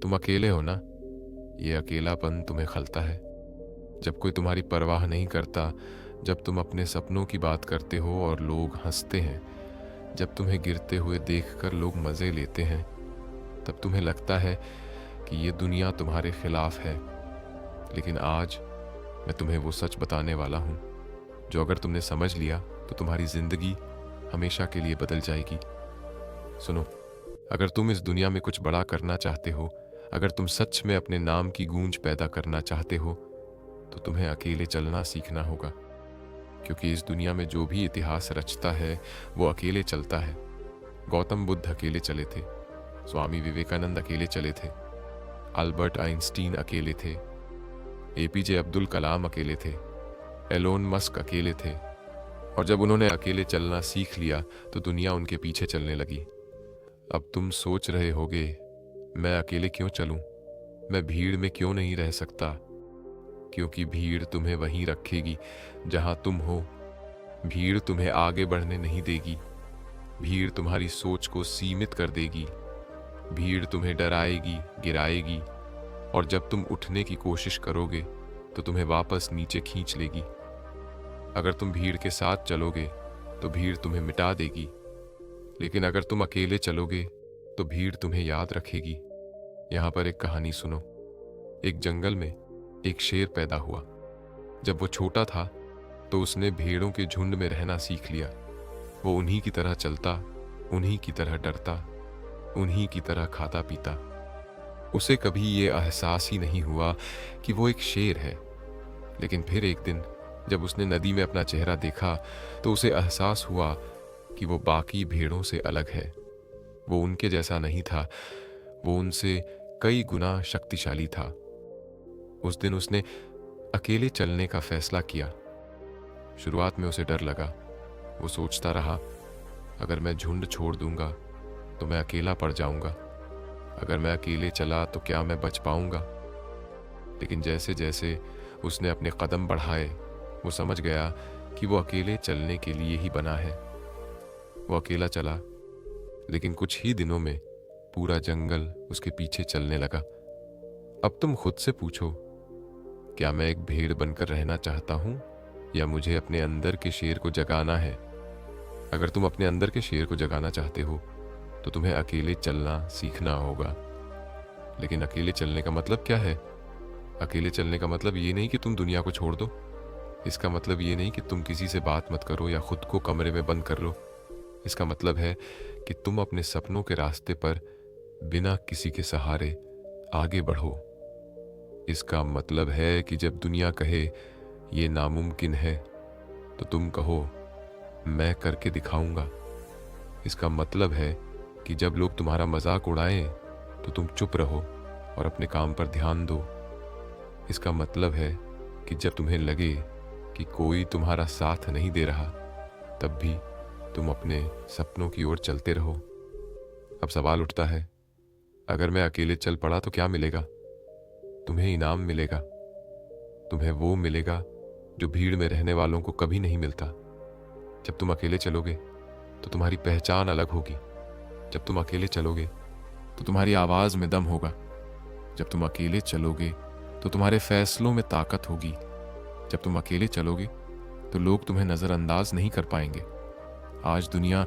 तुम अकेले हो ना। ये अकेलापन तुम्हें खलता है जब कोई तुम्हारी परवाह नहीं करता, जब तुम अपने सपनों की बात करते हो और लोग हंसते हैं, जब तुम्हें गिरते हुए देखकर लोग मज़े लेते हैं। तब तुम्हें लगता है कि ये दुनिया तुम्हारे खिलाफ है। लेकिन आज मैं तुम्हें वो सच बताने वाला हूँ जो अगर तुमने समझ लिया तो तुम्हारी ज़िंदगी हमेशा के लिए बदल जाएगी। सुनो, अगर तुम इस दुनिया में कुछ बड़ा करना चाहते हो, अगर तुम सच में अपने नाम की गूंज पैदा करना चाहते हो, तो तुम्हें अकेले चलना सीखना होगा। क्योंकि इस दुनिया में जो भी इतिहास रचता है वो अकेले चलता है। गौतम बुद्ध अकेले चले थे, स्वामी विवेकानंद अकेले चले थे, अल्बर्ट आइंस्टीन अकेले थे, एपीजे अब्दुल कलाम अकेले थे, एलोन मस्क अकेले थे। और जब उन्होंने अकेले चलना सीख लिया तो दुनिया उनके पीछे चलने लगी। अब तुम सोच रहे होगे, मैं अकेले क्यों चलूं? मैं भीड़ में क्यों नहीं रह सकता? क्योंकि भीड़ तुम्हें वहीं रखेगी जहां तुम हो। भीड़ तुम्हें आगे बढ़ने नहीं देगी। भीड़ तुम्हारी सोच को सीमित कर देगी। भीड़ तुम्हें डराएगी, गिराएगी, और जब तुम उठने की कोशिश करोगे तो तुम्हें वापस नीचे खींच लेगी। अगर तुम भीड़ के साथ चलोगे तो भीड़ तुम्हें मिटा देगी, लेकिन अगर तुम अकेले चलोगे तो भीड़ तुम्हें याद रखेगी। यहाँ पर एक कहानी सुनो। एक जंगल में एक शेर पैदा हुआ। जब वो छोटा था तो उसने भेड़ों के झुंड में रहना सीख लिया। वो उन्हीं की तरह चलता, उन्हीं की तरह डरता, उन्हीं की तरह खाता पीता। उसे कभी ये एहसास ही नहीं हुआ कि वो एक शेर है। लेकिन फिर एक दिन जब उसने नदी में अपना चेहरा देखा तो उसे एहसास हुआ कि वो बाकी भेड़ों से अलग है। वो उनके जैसा नहीं था, वो उनसे कई गुना शक्तिशाली था। उस दिन उसने अकेले चलने का फैसला किया। शुरुआत में उसे डर लगा। वो सोचता रहा, अगर मैं झुंड छोड़ दूंगा तो मैं अकेला पड़ जाऊंगा। अगर मैं अकेले चला तो क्या मैं बच पाऊंगा? लेकिन जैसे जैसे उसने अपने कदम बढ़ाए, वो समझ गया कि वो अकेले चलने के लिए ही बना है। वो अकेला चला, लेकिन कुछ ही दिनों में पूरा जंगल उसके पीछे चलने लगा। अब तुम खुद से पूछो, क्या मैं एक भेड़ बनकर रहना चाहता हूं या मुझे अपने अंदर के शेर को जगाना है? अगर तुम अपने अंदर के शेर को जगाना चाहते हो तो तुम्हें अकेले चलना सीखना होगा। लेकिन अकेले चलने का मतलब क्या है? अकेले चलने का मतलब ये नहीं कि तुम दुनिया को छोड़ दो। इसका मतलब ये नहीं कि तुम किसी से बात मत करो या खुद को कमरे में बंद कर लो। इसका मतलब है कि तुम अपने सपनों के रास्ते पर बिना किसी के सहारे आगे बढ़ो। इसका मतलब है कि जब दुनिया कहे ये नामुमकिन है तो तुम कहो मैं करके दिखाऊंगा। इसका मतलब है कि जब लोग तुम्हारा मजाक उड़ाएं तो तुम चुप रहो और अपने काम पर ध्यान दो। इसका मतलब है कि जब तुम्हें लगे कि कोई तुम्हारा साथ नहीं दे रहा, तब भी तुम अपने सपनों की ओर चलते रहो। अब सवाल उठता है, अगर मैं अकेले चल पड़ा तो क्या मिलेगा? तुम्हें इनाम मिलेगा। तुम्हें वो मिलेगा जो भीड़ में रहने वालों को कभी नहीं मिलता। जब तुम अकेले चलोगे तो तुम्हारी पहचान अलग होगी। जब तुम अकेले चलोगे तो तुम्हारी आवाज में दम होगा। जब तुम अकेले चलोगे तो तुम्हारे फैसलों में ताकत होगी। जब तुम अकेले चलोगे तो लोग तुम्हें नजरअंदाज नहीं कर पाएंगे। आज दुनिया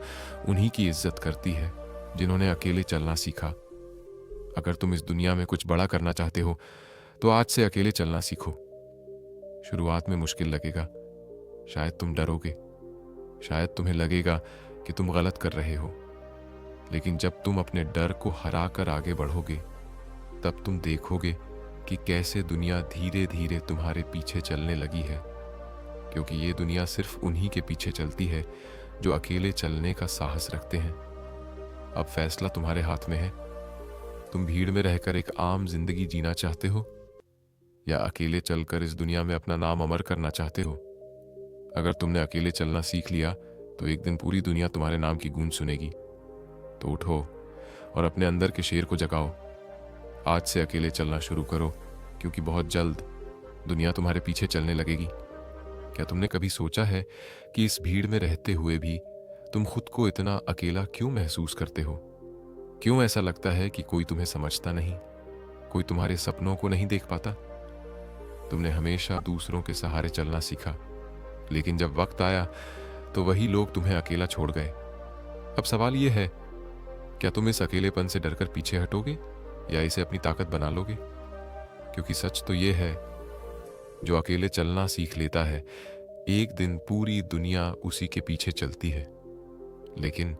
उन्हीं की इज्जत करती है जिन्होंने अकेले चलना सीखा। अगर तुम इस दुनिया में कुछ बड़ा करना चाहते हो तो आज से अकेले चलना सीखो। शुरुआत में मुश्किल लगेगा, शायद तुम डरोगे, शायद तुम्हें लगेगा कि तुम गलत कर रहे हो। लेकिन जब तुम अपने डर को हरा कर आगे बढ़ोगे, तब तुम देखोगे कि कैसे दुनिया धीरे धीरे तुम्हारे पीछे चलने लगी है। क्योंकि ये दुनिया सिर्फ उन्हीं के पीछे चलती है जो अकेले चलने का साहस रखते हैं। अब फैसला तुम्हारे हाथ में है। तुम भीड़ में रहकर एक आम जिंदगी जीना चाहते हो या अकेले चलकर इस दुनिया में अपना नाम अमर करना चाहते हो? अगर तुमने अकेले चलना सीख लिया तो एक दिन पूरी दुनिया तुम्हारे नाम की गूंज सुनेगी। तो उठो और अपने अंदर के शेर को जगाओ। आज से अकेले चलना शुरू करो, क्योंकि बहुत जल्द दुनिया तुम्हारे पीछे चलने लगेगी। क्या तुमने कभी सोचा है कि इस भीड़ में रहते हुए भी तुम खुद को इतना अकेला क्यों महसूस करते हो? क्यों ऐसा लगता है कि कोई तुम्हें समझता नहीं? कोई तुम्हारे सपनों को नहीं देख पाता? तुमने हमेशा दूसरों के सहारे चलना सीखा, लेकिन जब वक्त आया तो वही लोग तुम्हें अकेला छोड़ गए। अब सवाल यह है, क्या तुम इस अकेलेपन से डरकर पीछे हटोगे या इसे अपनी ताकत बना लोगे? क्योंकि सच तो यह है, जो अकेले चलना सीख लेता है, एक दिन पूरी दुनिया उसी के पीछे चलती है। लेकिन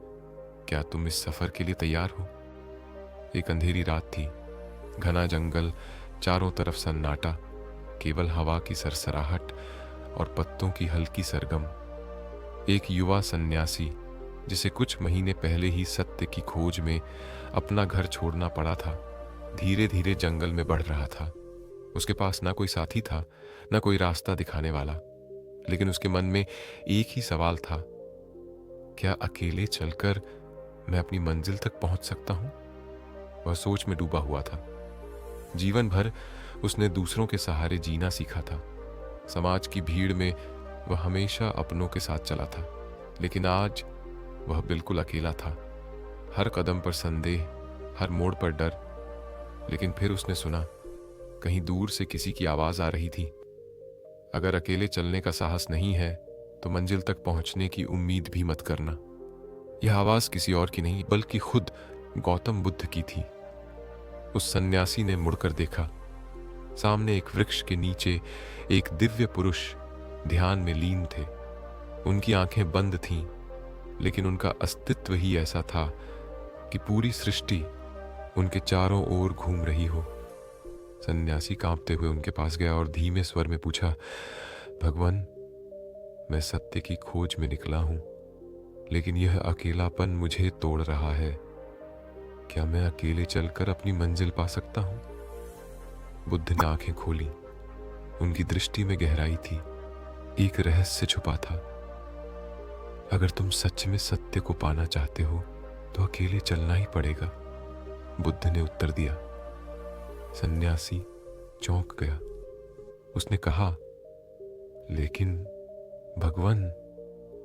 क्या तुम इस सफर के लिए तैयार हो? एक अंधेरी रात थी, घना जंगल, चारों तरफ सन्नाटा, केवल हवा की सरसराहट और पत्तों की हल्की सरगम। एक युवा सन्यासी, जिसे कुछ महीने पहले ही सत्य की खोज में अपना घर छोड़ना पड़ा था, धीरे धीरे जंगल में बढ़ रहा था। उसके पास ना कोई साथी था, ना कोई रास्ता दिखाने वाला, लेकिन उसके मन में एक ही सवाल था, क्या अकेले चलकर मैं अपनी मंजिल तक पहुंच सकता हूं? वह सोच में डूबा हुआ था। जीवन भर उसने दूसरों के सहारे जीना सीखा था। समाज की भीड़ में वह हमेशा अपनों के साथ चला था, लेकिन आज वह बिल्कुल अकेला था। हर कदम पर संदेह, हर मोड़ पर डर। लेकिन फिर उसने सुना, कहीं दूर से किसी की आवाज आ रही थी, अगर अकेले चलने का साहस नहीं है तो मंजिल तक पहुंचने की उम्मीद भी मत करना। यह आवाज किसी और की नहीं, बल्कि खुद गौतम बुद्ध की थी। उस सन्यासी ने मुड़कर देखा। सामने एक वृक्ष के नीचे एक दिव्य पुरुष ध्यान में लीन थे। उनकी आंखें बंद थीं, लेकिन उनका अस्तित्व ही ऐसा था कि पूरी सृष्टि उनके चारों ओर घूम रही हो। सन्यासी कांपते हुए उनके पास गया और धीमे स्वर में पूछा, भगवान, मैं सत्य की खोज में निकला हूं, लेकिन यह अकेलापन मुझे तोड़ रहा है। क्या मैं अकेले चलकर अपनी मंजिल पा सकता हूं? बुद्ध ने आंखें खोली। उनकी दृष्टि में गहराई थी, एक रहस्य छुपा था। अगर तुम सच में सत्य को पाना चाहते हो तो अकेले चलना ही पड़ेगा, बुद्ध ने उत्तर दिया। सन्यासी चौंक गया। उसने कहा, लेकिन भगवान,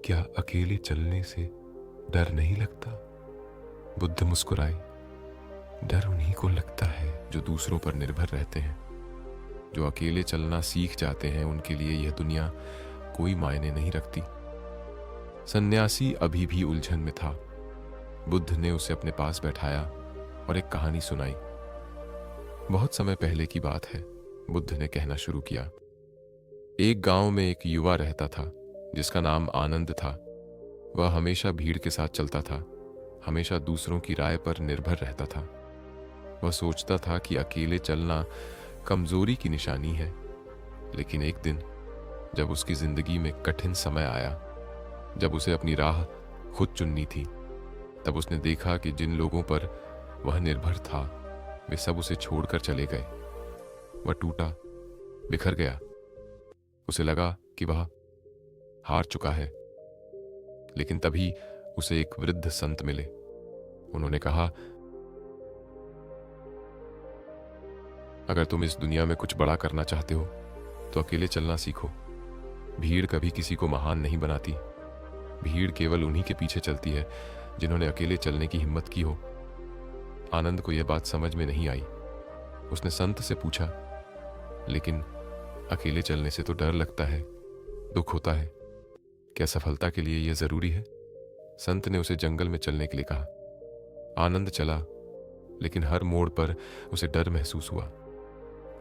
क्या अकेले चलने से डर नहीं लगता? बुद्ध मुस्कुराए। डर उन्हीं को लगता है जो दूसरों पर निर्भर रहते हैं। जो अकेले चलना सीख जाते हैं, उनके लिए यह दुनिया कोई मायने नहीं रखती। सन्यासी अभी भी उलझन में था। बुद्ध ने उसे अपने पास बैठाया और एक कहानी सुनाई। बहुत समय पहले की बात है, बुद्ध ने कहना शुरू किया। एक गांव में एक युवा रहता था जिसका नाम आनंद था। वह हमेशा भीड़ के साथ चलता था, हमेशा दूसरों की राय पर निर्भर रहता था। वह सोचता था कि अकेले चलना कमजोरी की निशानी है। लेकिन एक दिन जब उसकी जिंदगी में कठिन समय आया, जब उसे अपनी राह खुद चुननी थी, तब उसने देखा कि जिन लोगों पर वह निर्भर था, वे सब उसे छोड़कर चले गए। वह टूटा, बिखर गया। उसे लगा कि वह हार चुका है। लेकिन तभी उसे एक वृद्ध संत मिले। उन्होंने कहा, अगर तुम इस दुनिया में कुछ बड़ा करना चाहते हो तो अकेले चलना सीखो। भीड़ कभी किसी को महान नहीं बनाती। भीड़ केवल उन्हीं के पीछे चलती है जिन्होंने अकेले चलने की हिम्मत की हो। आनंद को यह बात समझ में नहीं आई। उसने संत से पूछा, लेकिन अकेले चलने से तो डर लगता है, दुख होता है, क्या सफलता के लिए यह जरूरी है? संत ने उसे जंगल में चलने के लिए कहा। आनंद चला, लेकिन हर मोड़ पर उसे डर महसूस हुआ।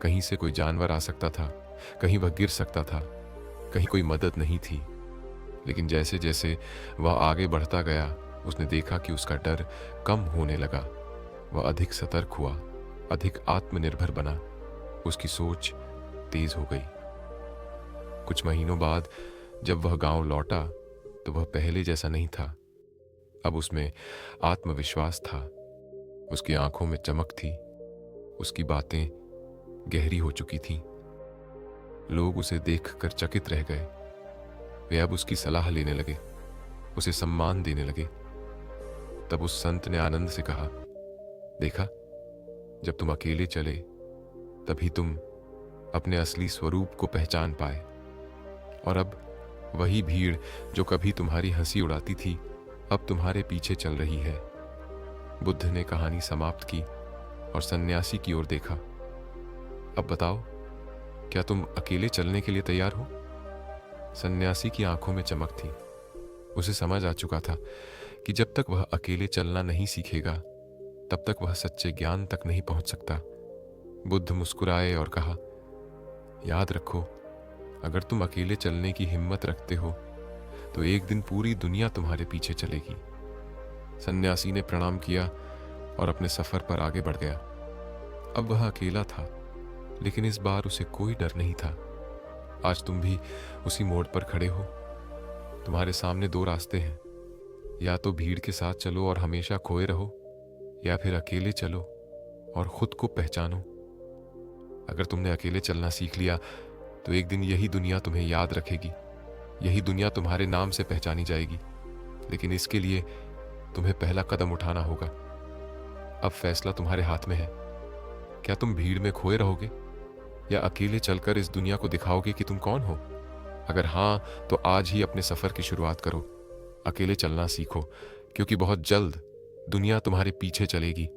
कहीं से कोई जानवर आ सकता था, कहीं वह गिर सकता था, कहीं कोई मदद नहीं थी। लेकिन जैसे जैसे वह आगे बढ़ता गया, उसने देखा कि उसका डर कम होने लगा। वह अधिक सतर्क हुआ, अधिक आत्मनिर्भर बना। उसकी सोच तेज हो गई। कुछ महीनों बाद जब वह गांव लौटा तो वह पहले जैसा नहीं था। अब उसमें आत्मविश्वास था। उसकी आंखों में चमक थी। उसकी बातें गहरी हो चुकी थीं। लोग उसे देखकर चकित रह गए। वे अब उसकी सलाह लेने लगे, उसे सम्मान देने लगे। तब उस संत ने आनंद से कहा, देखा, जब तुम अकेले चले तभी तुम अपने असली स्वरूप को पहचान पाए। और अब वही भीड़ जो कभी तुम्हारी हंसी उड़ाती थी, अब तुम्हारे पीछे चल रही है। बुद्ध ने कहानी समाप्त की और सन्यासी की ओर देखा। अब बताओ, क्या तुम अकेले चलने के लिए तैयार हो? सन्यासी की आंखों में चमक थी। उसे समझ आ चुका था कि जब तक वह अकेले चलना नहीं सीखेगा, तब तक वह सच्चे ज्ञान तक नहीं पहुंच सकता। बुद्ध मुस्कुराए और कहा, याद रखो, अगर तुम अकेले चलने की हिम्मत रखते हो तो एक दिन पूरी दुनिया तुम्हारे पीछे चलेगी। सन्यासी ने प्रणाम किया और अपने सफर पर आगे बढ़ गया। अब वह अकेला था, लेकिन इस बार उसे कोई डर नहीं था। आज तुम भी उसी मोड़ पर खड़े हो। तुम्हारे सामने दो रास्ते हैं, या तो भीड़ के साथ चलो और हमेशा खोए रहो, या फिर अकेले चलो और खुद को पहचानो। अगर तुमने अकेले चलना सीख लिया तो एक दिन यही दुनिया तुम्हें याद रखेगी, यही दुनिया तुम्हारे नाम से पहचानी जाएगी। लेकिन इसके लिए तुम्हें पहला कदम उठाना होगा। अब फैसला तुम्हारे हाथ में है। क्या तुम भीड़ में खोए रहोगे, या अकेले चलकर इस दुनिया को दिखाओगे कि तुम कौन हो? अगर हाँ, तो आज ही अपने सफर की शुरुआत करो। अकेले चलना सीखो, क्योंकि बहुत जल्द दुनिया तुम्हारे पीछे चलेगी।